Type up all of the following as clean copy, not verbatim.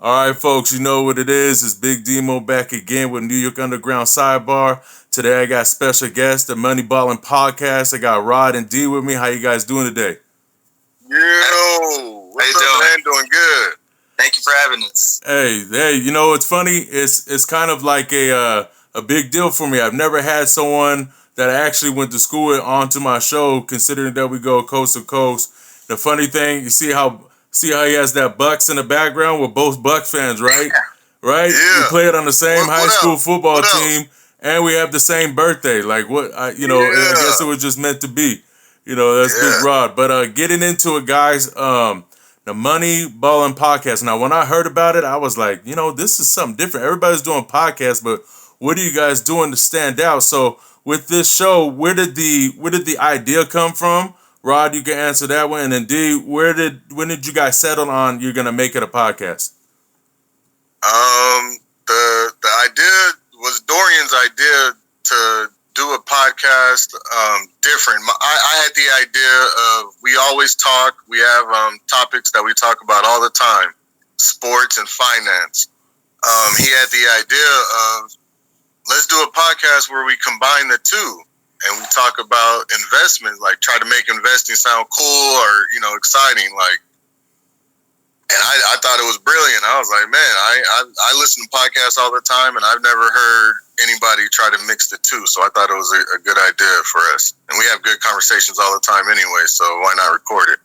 All right, folks, you know what it is. It's Big DeeMo back again with New York Underground Sidebar. Today I got special guest, the MoneyBallin Podcast. I got Rod and D with me. How you guys doing today? Yo, what's up, man? Doing good. Thank you for having us. Hey, you know it's funny. It's kind of like a big deal for me. I've never had someone that I actually went to school with onto my show, considering that we go coast to coast. The funny thing, you see how he has that Bucks in the background. We're both Bucks fans, right? Right? Yeah. We played on the same high school football What team, and we have the same birthday. Like what? I guess it was just meant to be. You know, that's Big Rod. But getting into it, guys. The MoneyBallin Podcast. Now, when I heard about it, I was like, you know, this is something different. Everybody's doing podcasts, but what are you guys doing to stand out? So, with this show, where did the idea come from? Rod, you can answer that one. And then D, when did you guys settle on you're gonna make it a podcast? The idea was Dorian's idea to do a podcast different. I had the idea of, we always talk, we have topics that we talk about all the time, sports and finance. He had the idea of, let's do a podcast where we combine the two and we talk about investment, like try to make investing sound cool or, exciting, like. And I thought it was brilliant. I was like, man, I listen to podcasts all the time, and I've never heard anybody try to mix the two. So I thought it was a good idea for us. And we have good conversations all the time anyway, so why not record it?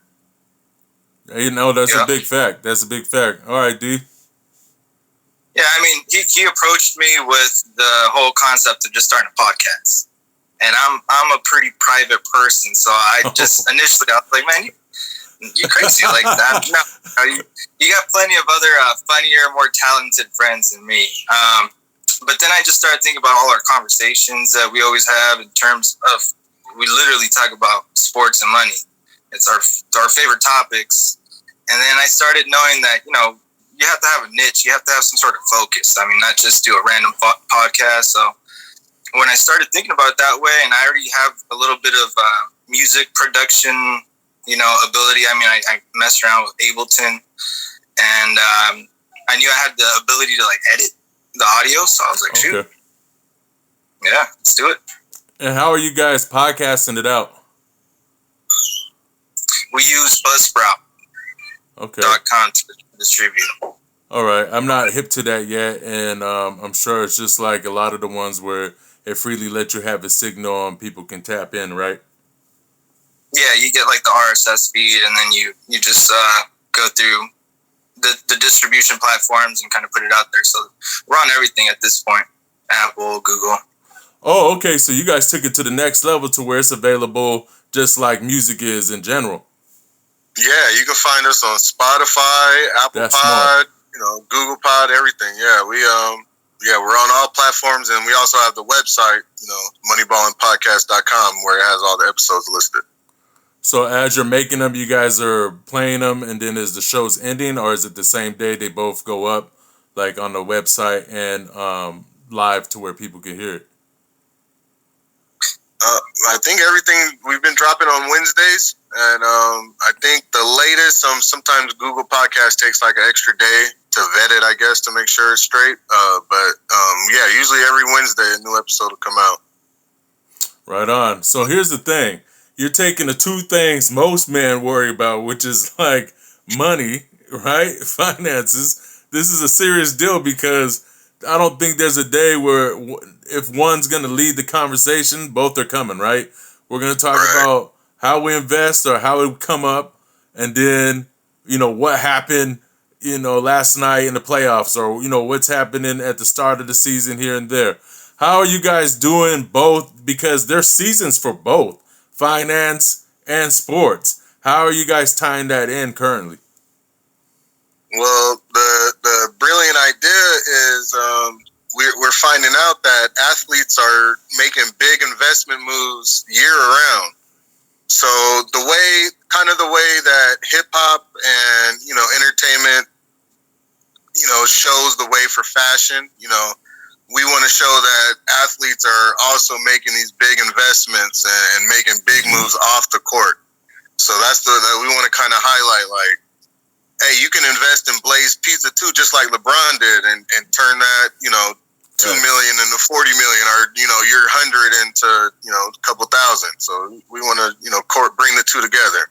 You know, that's a big fact. That's a big fact. All right, D. Yeah, I mean, he approached me with the whole concept of just starting a podcast. And I'm a pretty private person, so I just initially I was like, man, you crazy like that? No, you got plenty of other funnier, more talented friends than me. But then I just started thinking about all our conversations that we always have in terms of, we literally talk about sports and money. It's our favorite topics. And then I started knowing that, you have to have a niche. You have to have some sort of focus. I mean, not just do a random podcast. So when I started thinking about it that way, and I already have a little bit of music production ability. I mean, I messed around with Ableton, and I knew I had the ability to edit the audio. So I was like, shoot, yeah, let's do it. And how are you guys podcasting it out? We use Buzzsprout.com to distribute. All right, I'm not hip to that yet, and I'm sure it's just like a lot of the ones where it freely lets you have a signal and people can tap in, right? Yeah, you get the RSS feed, and then you just go through the distribution platforms and kind of put it out there. So we're on everything at this point, Apple, Google. Oh, okay. So you guys took it to the next level to where it's available just like music is in general. Yeah, you can find us on Spotify, Apple Pod, Google Pod, everything. Yeah, we're on all platforms, and we also have the website, MoneyBallinPodcast.com, where it has all the episodes listed. So as you're making them, you guys are playing them, and then is the show's ending, or is it the same day they both go up, like on the website and live to where people can hear it? I think everything we've been dropping on Wednesdays, and I think the latest, sometimes Google Podcast takes an extra day to vet it, I guess, to make sure it's straight. But usually every Wednesday a new episode will come out. Right on. So here's the thing. You're taking the two things most men worry about, which is money, right? Finances. This is a serious deal because I don't think there's a day where if one's going to lead the conversation, both are coming, right? We're going to talk about how we invest or how it come up, and then, what happened, last night in the playoffs, or, what's happening at the start of the season here and there. How are you guys doing both? Because there's seasons for both. Finance and sports. How are you guys tying that in currently? Well, the brilliant idea is we're finding out that athletes are making big investment moves year round. So the way that hip hop and entertainment shows the way for fashion, we want to show that athletes are also making these big investments and making big moves off the court. So that's we want to kind of highlight hey, you can invest in Blaze Pizza too, just like LeBron did, and turn that, $2 million into 40 million, or your 100 into a couple thousand. So we want to bring the two together.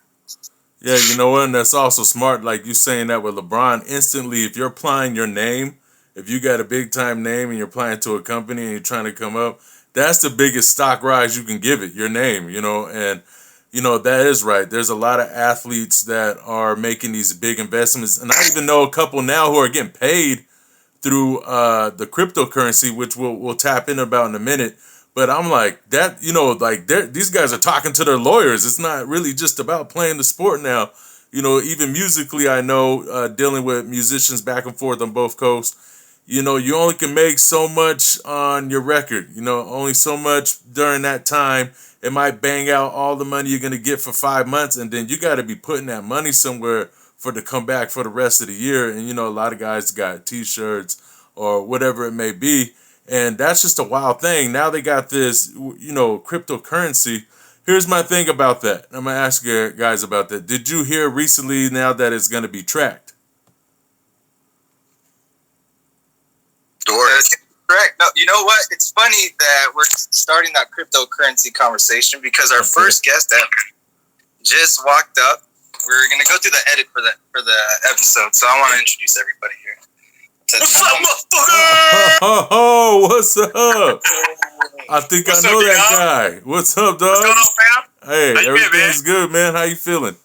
Yeah, you know what? And that's also smart, like you saying that with LeBron. Instantly, if you're applying your name, if you got a big time name and you're applying to a company and you're trying to come up, that's the biggest stock rise you can give it, your name, and that is right. There's a lot of athletes that are making these big investments, and I even know a couple now who are getting paid through the cryptocurrency, which we'll tap in about in a minute. But I'm like that, these guys are talking to their lawyers. It's not really just about playing the sport now. Even musically, I know dealing with musicians back and forth on both coasts. You only can make so much on your record. Only so much during that time. It might bang out all the money you're going to get for 5 months, and then you got to be putting that money somewhere for it to come back for the rest of the year. And, a lot of guys got T-shirts or whatever it may be, and that's just a wild thing. Now they got this, cryptocurrency. Here's my thing about that. I'm going to ask you guys about that. Did you hear recently now that it's going to be tracked? Correct. No, you know what? It's funny that we're starting that cryptocurrency conversation because our first guest ever just walked up. We're gonna go through the edit for the episode, so I want to introduce everybody here. What's up, motherfucker? Oh, what's up? I think I know that guy. What's up, dog? What's going on, fam? Hey, everything's good, man. How you feeling?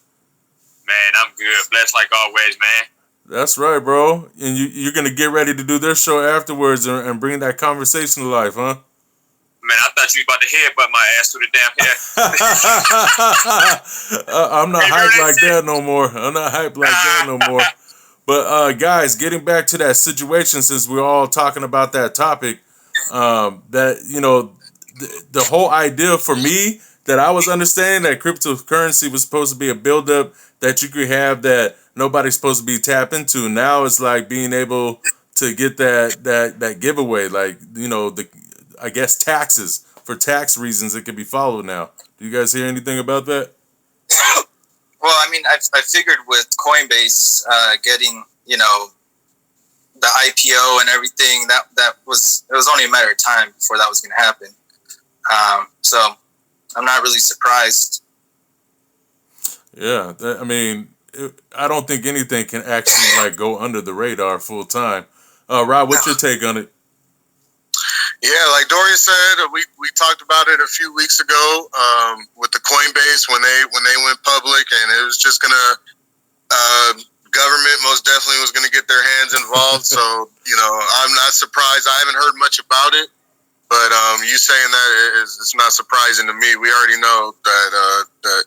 Man, I'm good. Blessed like always, man. That's right, bro. And you're going to get ready to do their show afterwards and bring that conversation to life, huh? Man, I thought you was about to headbutt my ass through the damn hair. I'm not hyped like that no more. But, guys, getting back to that situation, since we're all talking about that topic, the whole idea for me that I was understanding that cryptocurrency was supposed to be a buildup that you could have that nobody's supposed to be tapped into. Now it's like being able to get that giveaway, like, I guess taxes. For tax reasons, it can be followed now. Do you guys hear anything about that? Well, I mean, I figured with Coinbase getting, the IPO and everything, it was only a matter of time before that was going to happen. So I'm not really surprised. Yeah, I don't think anything can actually go under the radar full time. Rob, what's your take on it? Yeah, like Dorian said, we talked about it a few weeks ago with the Coinbase when they went public, and it was just gonna government most definitely was gonna get their hands involved. So I'm not surprised. I haven't heard much about it, but you saying that it's not surprising to me. We already know that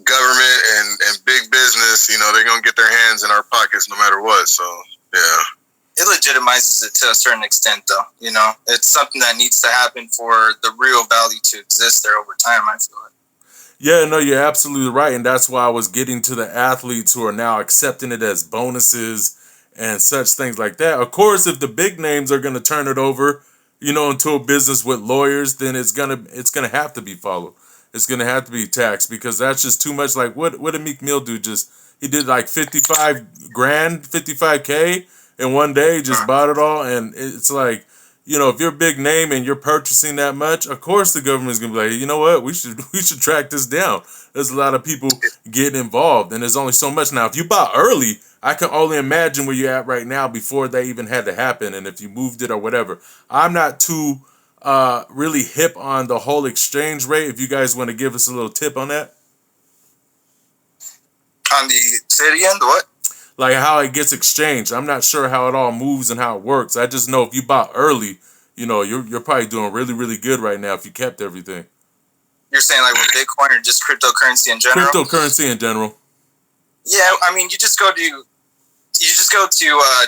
government and big business, they're gonna get their hands in our pockets no matter what. So yeah. It legitimizes it to a certain extent, though. It's something that needs to happen for the real value to exist there over time, I feel like. Yeah, no, you're absolutely right. And that's why I was getting to the athletes who are now accepting it as bonuses and such things like that. Of course, if the big names are going to turn it over, into a business with lawyers, then it's gonna have to be followed. It's going to have to be taxed because that's just too much. Like, what did Meek Mill do? He did like 55 grand, 55K. In one day, just bought it all, and it's like, if you're a big name and you're purchasing that much, of course the government's gonna be like, you know what, we should track this down. There's a lot of people getting involved, and there's only so much. Now, if you bought early, I can only imagine where you're at right now before they even had to happen, and if you moved it or whatever. I'm not too really hip on the whole exchange rate. If you guys want to give us a little tip on that. On the city end, what? Like how it gets exchanged. I'm not sure how it all moves and how it works. I just know if you bought early, you're probably doing really, really good right now if you kept everything. You're saying like with Bitcoin or just cryptocurrency in general? Cryptocurrency in general. Yeah, I mean, you just go to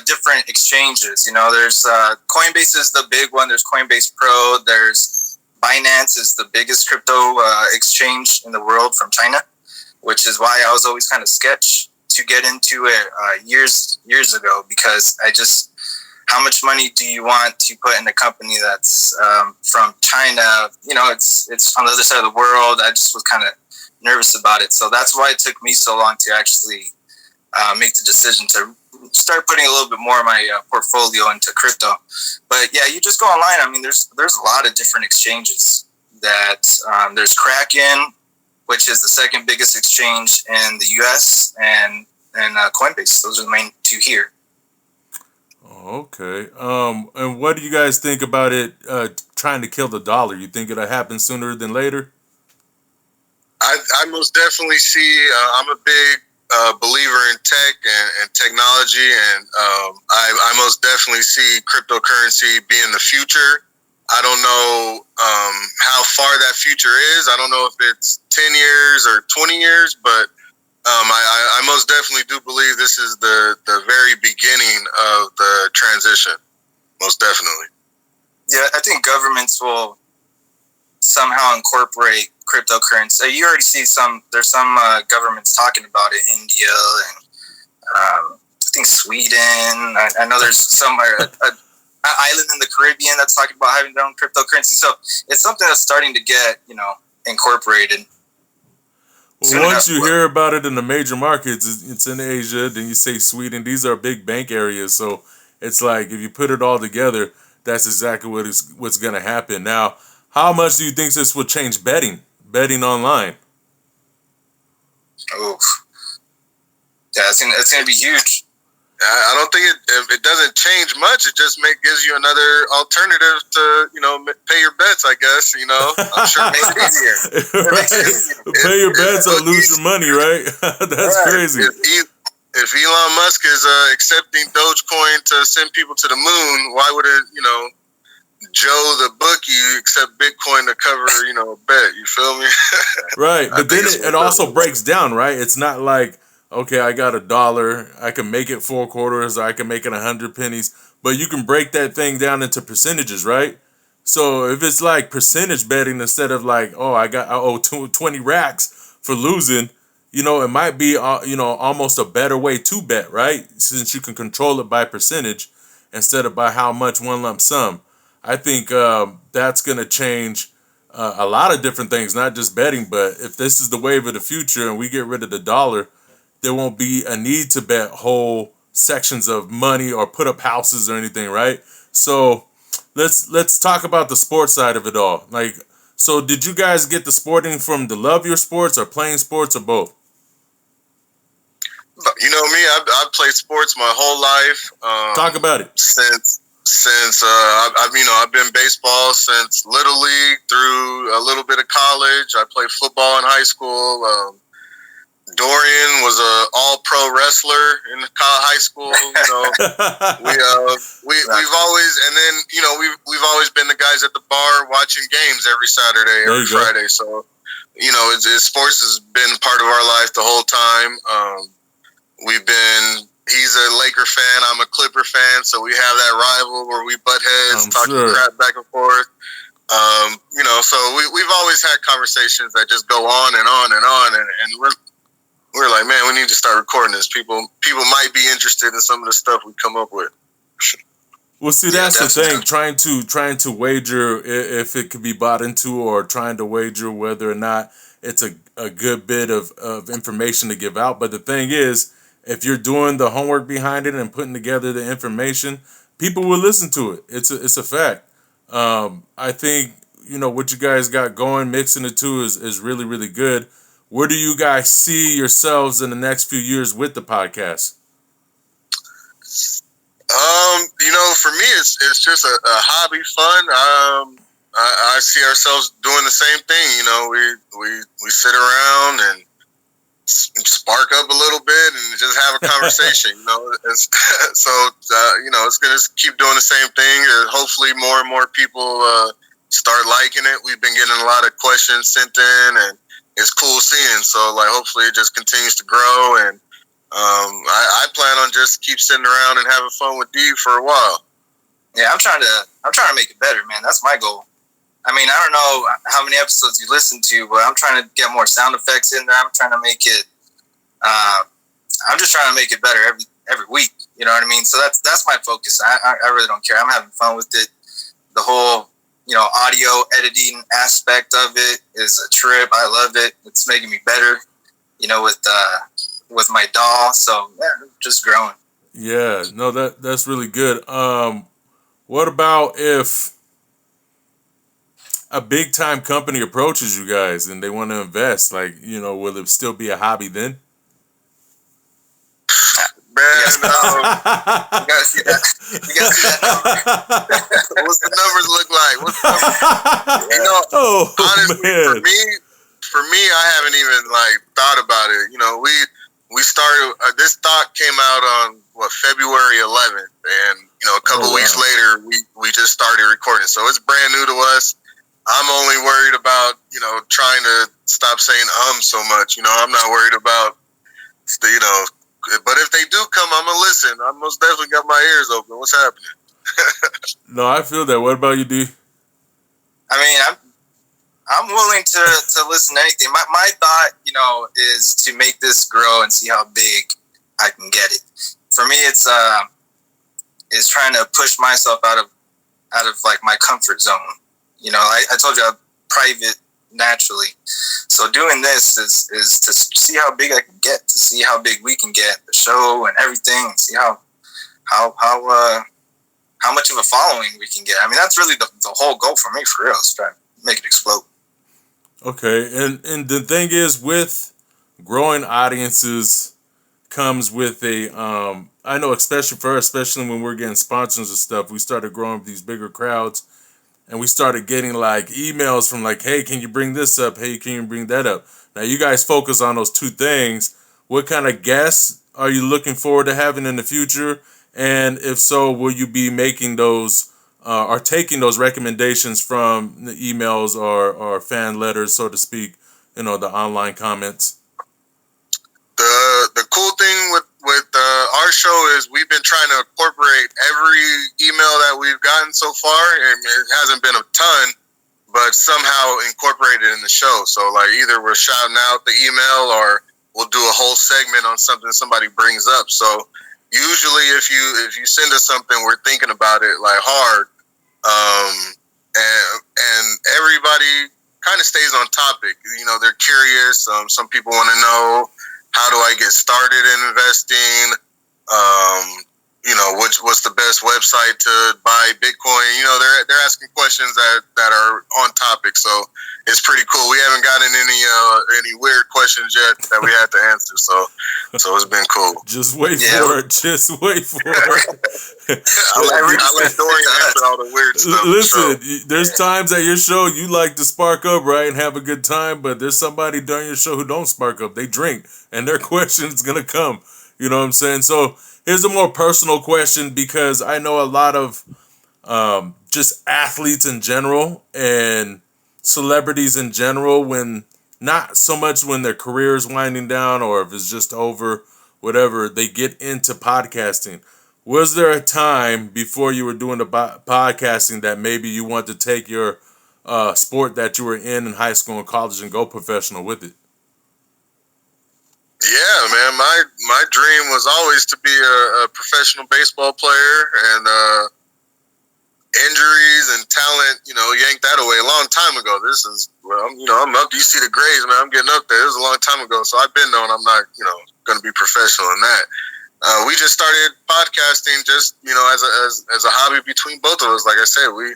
different exchanges. There's Coinbase is the big one. There's Coinbase Pro. There's Binance is the biggest crypto exchange in the world from China, which is why I was always kind of sketch to get into it years ago, because how much money do you want to put in a company that's from China? It's on the other side of the world. I just was kind of nervous about it. So that's why it took me so long to actually make the decision to start putting a little bit more of my portfolio into crypto. But yeah, you just go online. I mean, there's a lot of different exchanges. That there's Kraken, which is the second biggest exchange in the U.S., and Coinbase. Those are the main two here. Okay. And what do you guys think about it trying to kill the dollar? You think it'll happen sooner than later? I most definitely see. I'm a big believer in tech and technology, and I most definitely see cryptocurrency being the future. I don't know how far that future is. I don't know if it's 10 years or 20 years, but I most definitely do believe this is the very beginning of the transition. Most definitely. Yeah, I think governments will somehow incorporate cryptocurrency. You already see there's some governments talking about it, India and I think Sweden. I know there's somewhere an island in the Caribbean that's talking about having their own cryptocurrency. So it's something that's starting to get, incorporated. Well, once you hear about it in the major markets, it's in Asia, then you say Sweden. These are big bank areas. So it's like if you put it all together, that's exactly what's going to happen. Now, how much do you think this will change betting online? Oof. Yeah, it's gonna be huge. I don't think it doesn't change much. It just gives you another alternative to pay your bets. I guess I'm sure it makes it easier. Pay your bets or lose your money, right? That's right. Crazy. If Elon Musk is accepting Dogecoin to send people to the moon, why would it Joe the bookie accept Bitcoin to cover a bet? You feel me? Right, but then it also breaks down, right? It's not like, okay, I got $1. I can make it 4 quarters, or I can make it 100 pennies. But you can break that thing down into percentages, right? So if it's like percentage betting instead of like, I owe 20 racks for losing, it might be almost a better way to bet, right? Since you can control it by percentage instead of by how much one lump sum. I think that's going to change a lot of different things, not just betting. But if this is the wave of the future and we get rid of the dollar, there won't be a need to bet whole sections of money or put up houses or anything, right? So let's talk about the sports side of it all. Like, so did you guys get the sporting from the love of your sports or playing sports or both? You know me, I've played sports my whole life. Talk about it. Since I've been baseball since Little League through a little bit of college. I played football in high school. Dorian was a all-pro wrestler in high school. We've always, and then we've always been the guys at the bar watching games every Saturday, every Friday. So sports has been part of our life the whole time. He's a Laker fan, I'm a Clipper fan, so we have that rival where we butt heads, talking crap back and forth. So we've always had conversations that just go on and on and on, and we're like, man, we need to start recording this. People might be interested in some of the stuff we come up with. Well, see, that's the thing. Trying to wager if it could be bought into, or trying to wager whether or not it's a good bit of information to give out. But the thing is, if you're doing the homework behind it and putting together the information, people will listen to it. It's a fact. I think what you guys got going, mixing the two is really, really good. Where do you guys see yourselves in the next few years with the podcast? For me, it's just a hobby, fun. I see ourselves doing the same thing. We sit around and spark up a little bit and just have a conversation. It's going to keep doing the same thing. Hopefully, more and more people start liking it. We've been getting a lot of questions sent in, and it's cool seeing. So, hopefully it just continues to grow. And I plan on just keep sitting around and having fun with Dee for a while. Yeah, I'm trying to make it better, man. That's my goal. I mean, I don't know how many episodes you listen to, but I'm trying to get more sound effects in there. I'm trying to make it. I'm just trying to make it better every week. You know what I mean? So that's my focus. I really don't care. I'm having fun with it. The whole audio editing aspect of it is a trip. I love it. It's making me better. With with my doll. So yeah, just growing. Yeah, no, that's really good. What about if a big time company approaches you guys and they want to invest? Like, will it still be a hobby then? Man, You gotta see that. You gotta see that number. what's the numbers look like? What's the numbers? Oh, honestly, man. for me, I haven't even thought about it. We started. This thought came out on February 11th, and a couple weeks later, we just started recording. So it's brand new to us. I'm only worried about trying to stop saying so much. I'm not worried about the. But if they do come, I'm gonna listen. I most definitely got my ears open. What's happening? No, I feel that. What about you, D? I mean, I'm willing to listen to anything. My thought, is to make this grow and see how big I can get it. For me, it's trying to push myself out of my comfort zone. I told you I'm private naturally, so doing this is to see how big I can get, to see how big we can get the show and everything, and see how much of a following we can get. I mean, that's really the whole goal for me, for real, is trying to make it explode. Okay, and the thing is, with growing audiences comes with a I know, especially when we're getting sponsors and stuff, we started growing these bigger crowds, and we started getting emails from hey, can you bring this up? Hey, can you bring that up? Now you guys focus on those two things. What kind of guests are you looking forward to having in the future? And if so, will you be making those or taking those recommendations from the emails or fan letters, so to speak, the online comments? The cool thing with our show is we've been trying to incorporate every email that we've gotten so far, and it hasn't been a ton, but somehow incorporated in the show. So either we're shouting out the email or we'll do a whole segment on something somebody brings up. So usually if you send us something, we're thinking about it hard, and everybody kind of stays on topic. They're curious. Some people want to know, how do I get started in investing? What's the best website to buy Bitcoin? They're asking questions that are on topic. So it's pretty cool. We haven't gotten any weird questions yet that we had to answer. So it's been cool. Just wait for it. Just wait for it. I let Dorian answer all the weird stuff. Listen, there's times at your show you like to spark up, right, and have a good time, but there's somebody during your show who don't spark up. They drink, and their question's gonna come. You know what I'm saying? So here's a more personal question, because I know a lot of just athletes in general and celebrities in general, when not so much when their career is winding down or if it's just over, whatever, they get into podcasting. Was there a time before you were doing the podcasting that maybe you want to take your sport that you were in high school and college and go professional with it? Yeah, man. My dream was always to be a professional baseball player, and injuries and talent, yanked that away a long time ago. This is, I'm up. You see the grades, man. I'm getting up there. It was a long time ago, so I've been knowing I'm not, going to be professional in that. We just started podcasting just, as a hobby between both of us. Like I said, we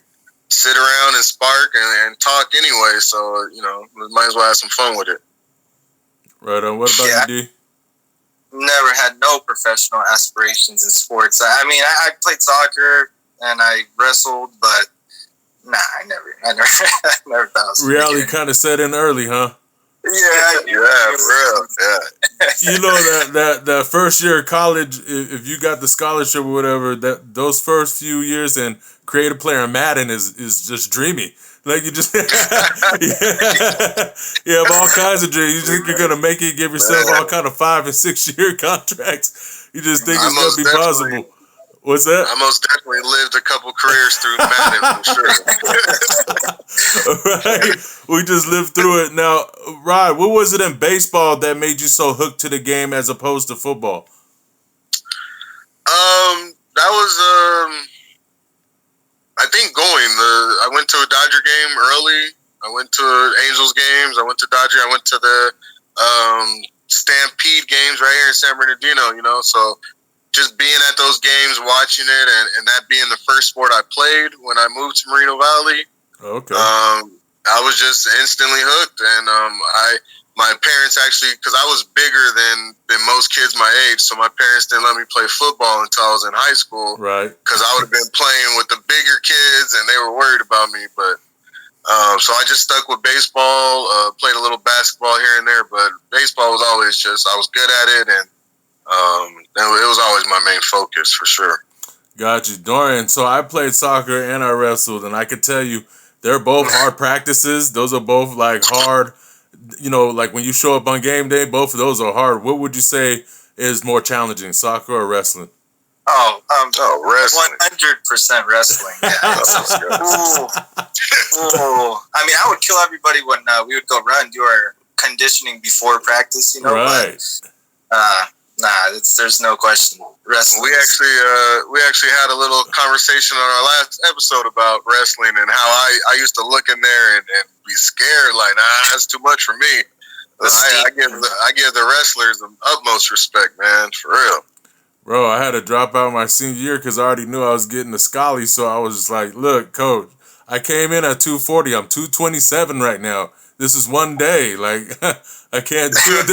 sit around and spark and talk anyway, so, we might as well have some fun with it. Right on. What about you, D? Never had no professional aspirations in sports. I mean, I played soccer and I wrestled, but nah, I never thought I was reality kind of set in early, huh? Yeah, for real. Yeah. That first year of college, if you got the scholarship or whatever, those first few years and create a player in Madden is just dreamy. Like you just you have all kinds of dreams. You think you're gonna make it, give yourself all kind of 5 and 6 year contracts. You just think it's gonna be possible. What's that? I most definitely lived a couple careers through Madden for sure. Right. We just lived through it. Now, Rod, what was it in baseball that made you so hooked to the game as opposed to football? That was I think I went to a Dodger game early. I went to Angels games. I went to Dodger. I went to the Stampede games right here in San Bernardino, you know, so just being at those games, watching it, and that being the first sport I played when I moved to Moreno Valley, Okay. I was just instantly hooked. And my parents actually, because I was bigger than most kids my age, so my parents didn't let me play football until I was in high school. Right. Because I would have been playing with the bigger kids, and they were worried about me. But so I just stuck with baseball, played a little basketball here and there, but baseball was always just, I was good at it, and it was always my main focus for sure. Got you, Dorian. So I played soccer and I wrestled, and I could tell you they're both hard practices. Those are both like hard, you know, like when you show up on game day, both of those are hard. What would you say is more challenging, soccer or wrestling? Wrestling. 100% wrestling. Yeah. Ooh. I mean, I would kill everybody when we would go run, do our conditioning before practice, you know. Right. But, there's no question. Wrestling. We actually had a little conversation on our last episode about wrestling and how I used to look in there and be scared, like, that's too much for me. I give the wrestlers the utmost respect, man, for real. Bro, I had to drop out my senior year because I already knew I was getting a scully, so I was just like, look, coach, I came in at 240. I'm 227 right now. This is one day. Like, I can't do it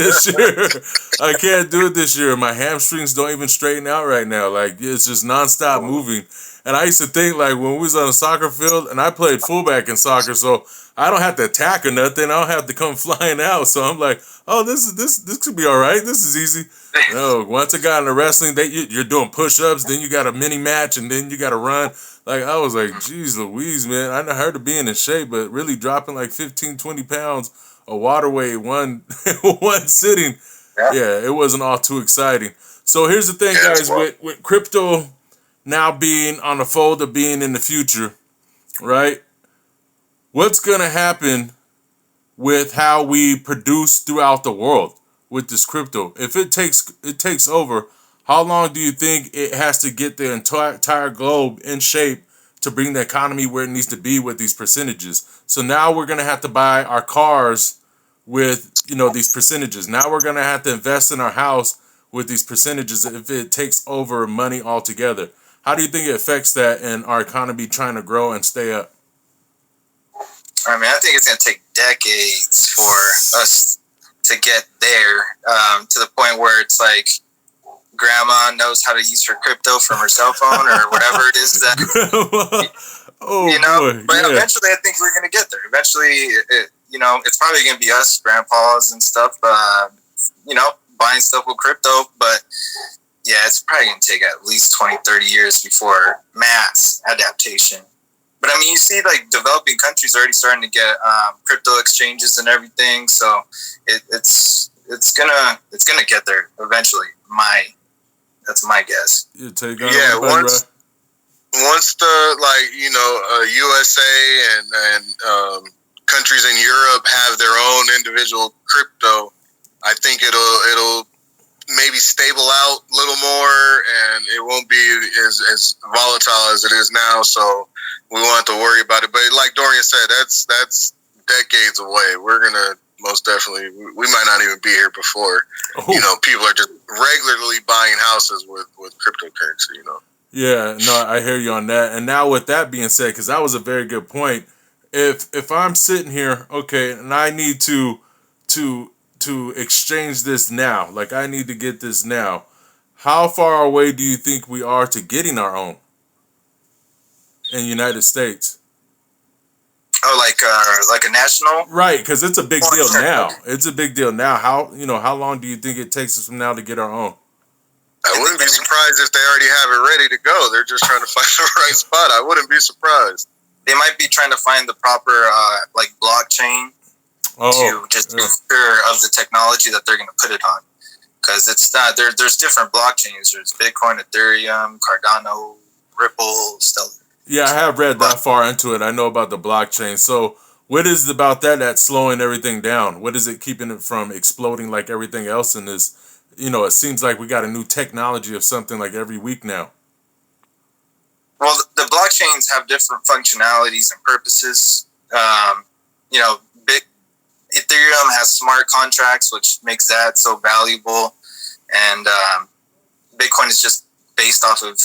this year. My hamstrings don't even straighten out right now. Like, it's just nonstop moving. And I used to think, like, when we was on a soccer field, and I played fullback in soccer, so I don't have to attack or nothing. I don't have to come flying out. So I'm like, oh, this could be all right. This is easy. No, once I got into wrestling, you're doing push-ups, then you got a mini match, and then you got to run. Like, I was like, geez Louise, man. I heard of being in shape, but really dropping like 15, 20 pounds of water weight one sitting, yeah, it wasn't all too exciting. So here's the thing, guys, with crypto now being on the fold of being in the future, right? What's going to happen with how we produce throughout the world with this crypto? If it takes over, how long do you think it has to get the entire globe in shape to bring the economy where it needs to be with these percentages? So now we're going to have to buy our cars with, these percentages. Now we're going to have to invest in our house with these percentages if it takes over money altogether. How do you think it affects that in our economy trying to grow and stay up? I mean, I think it's going to take decades for us to get there, to the point where it's like grandma knows how to use her crypto from her cell phone or whatever it is that, boy, but eventually I think we're going to get there. Eventually, it's probably going to be us, grandpas and stuff, buying stuff with crypto, but yeah, it's probably going to take at least 20, 30 years before mass adaptation. But I mean, you see, like developing countries already starting to get crypto exchanges and everything. So it's gonna get there eventually. That's my guess. You take on once the USA and countries in Europe have their own individual crypto, I think it'll maybe stable out a little more, and it won't be as volatile as it is now. So we won't have to worry about it. But like Dorian said, that's decades away. We're gonna most definitely. We might not even be here before. People are just regularly buying houses with cryptocurrency. Yeah, no, I hear you on that. And now with that being said, because that was a very good point. If I'm sitting here, okay, and I need to exchange this now, like I need to get this now, how far away do you think we are to getting our own in the United States? Oh, like a national? Right, because it's a big deal now. It's a big deal now. How long do you think it takes us from now to get our own? I wouldn't be surprised if they already have it ready to go. They're just trying to find the right spot. I wouldn't be surprised. They might be trying to find the proper blockchain to just be sure of the technology that they're going to put it on. Because it's not there's different blockchains. There's Bitcoin, Ethereum, Cardano, Ripple, Stellar. Yeah, I have read that far into it. I know about the blockchain. So what is it about that's slowing everything down? What is it keeping it from exploding like everything else in this? It seems like we got a new technology of something like every week now. Well, the blockchains have different functionalities and purposes. Ethereum has smart contracts, which makes that so valuable. And Bitcoin is just based off of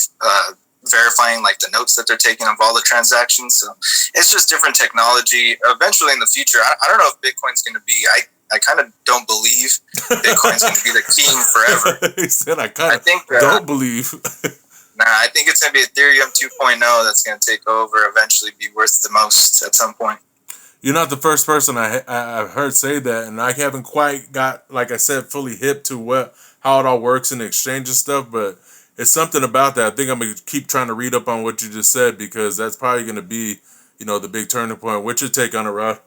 verifying like the notes that they're taking of all the transactions. So it's just different technology. Eventually in the future, I don't know if Bitcoin's going to be, I kind of don't believe Bitcoin's going to be the king forever. He said, I kind of don't believe. Nah, I think it's going to be Ethereum 2.0 that's going to take over, eventually be worth the most at some point. You're not the first person I've heard say that, and I haven't quite got, like I said, fully hip to how it all works in the exchange and stuff, but it's something about that. I think I'm going to keep trying to read up on what you just said, because that's probably going to be, the big turning point. What's your take on it, Rod?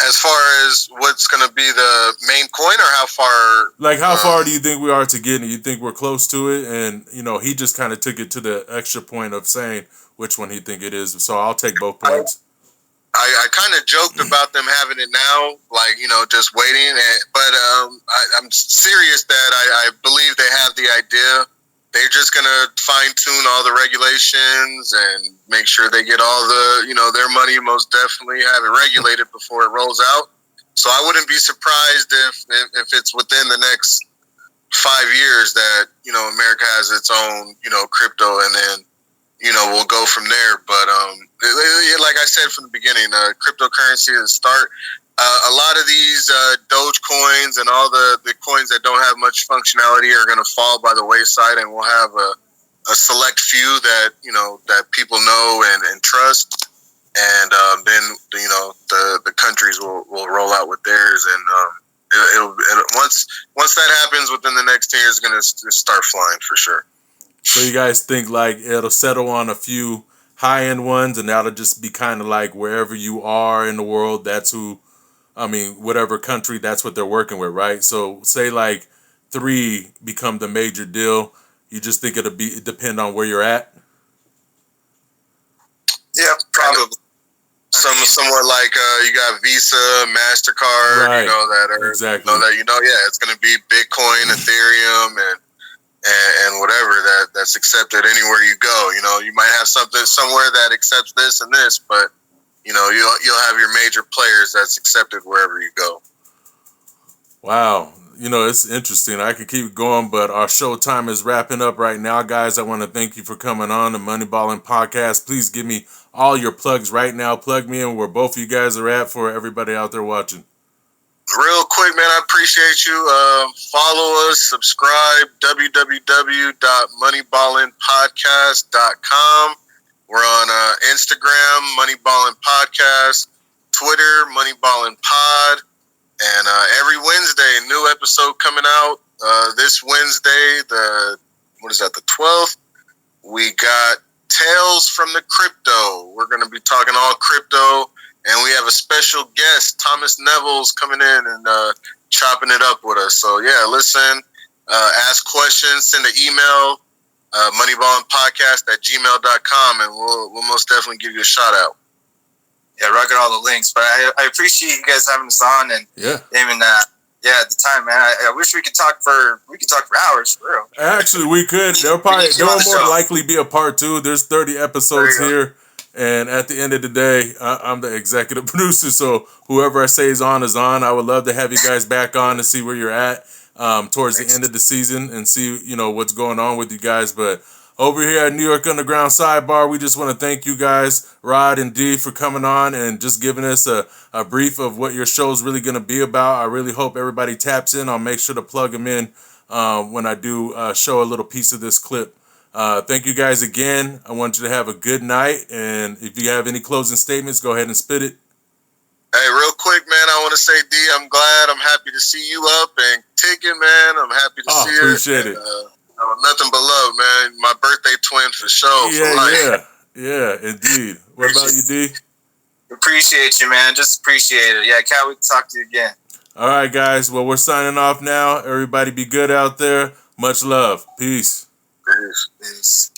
As far as what's going to be the main coin, or how far? Like, how far do you think we are to getting it? You think we're close to it? And, he just kind of took it to the extra point of saying which one he think it is. So I'll take both points. I kind of joked about them having it now, like, just waiting. But I'm serious that I believe they have the idea. They're just going to fine-tune all the regulations and make sure they get all the, their money, most definitely have it regulated before it rolls out. So I wouldn't be surprised if it's within the next 5 years that, America has its own, crypto, and then, we'll go from there. But like I said from the beginning, cryptocurrency is the start. A lot of these Doge coins and all the coins that don't have much functionality are going to fall by the wayside, and we'll have a select few that that people know and trust, and then the countries will roll out with theirs, and it'll once that happens within the next 10 years, it's going to start flying for sure. So you guys think like it'll settle on a few high-end ones, and that'll just be kind of like wherever you are in the world, that's who, whatever country, that's what they're working with, right? So say like 3 become the major deal. You just think it'll depend on where you're at? Yeah, probably. Somewhere like you got Visa, MasterCard, right. That are exactly. It's going to be Bitcoin, Ethereum, and whatever that's accepted anywhere you go. You might have something somewhere that accepts this and this, but you'll have your major players that's accepted wherever you go. Wow. It's interesting. I could keep going, but our show time is wrapping up right now. Guys, I want to thank you for coming on the MoneyBallin Podcast. Please give me all your plugs right now. Plug me in where both of you guys are at for everybody out there watching. Real quick, man, I appreciate you. Follow us, subscribe, www.moneyballinpodcast.com. We're on Instagram, MoneyBallin Podcast, Twitter, MoneyBallin Pod, and every Wednesday, a new episode coming out. This Wednesday, the 12th, we got Tales from the Crypto. We're going to be talking all crypto. And we have a special guest, Thomas Neville's, coming in and chopping it up with us. So, yeah, listen, ask questions, send an email, moneyballinpodcast@gmail.com, and we'll most definitely give you a shout out. Yeah, rocking all the links. But I appreciate you guys having us on, and even at the time, man. I wish we could talk for hours, for real. Actually, we could. There will more likely be a part 2. There's 30 episodes here. And at the end of the day, I'm the executive producer, so whoever I say is on is on. I would love to have you guys back on to see where you're at towards the end of the season and see, what's going on with you guys. But over here at New York Underground Sidebar, we just want to thank you guys, Rod and Dee, for coming on and just giving us a brief of what your show is really going to be about. I really hope everybody taps in. I'll make sure to plug them in when I do show a little piece of this clip. Thank you guys again. I want you to have a good night. And if you have any closing statements, go ahead and spit it. Hey, real quick, man, I want to say, D, I'm glad. I'm happy to see you up and ticking, man. I'm happy to see appreciate it. Nothing but love, man. My birthday twin for sure. Yeah, indeed. What about you, D? Appreciate you, man. Just appreciate it. Yeah, can't wait to talk to you again. All right, guys. Well, we're signing off now. Everybody be good out there. Much love. Peace. Peace.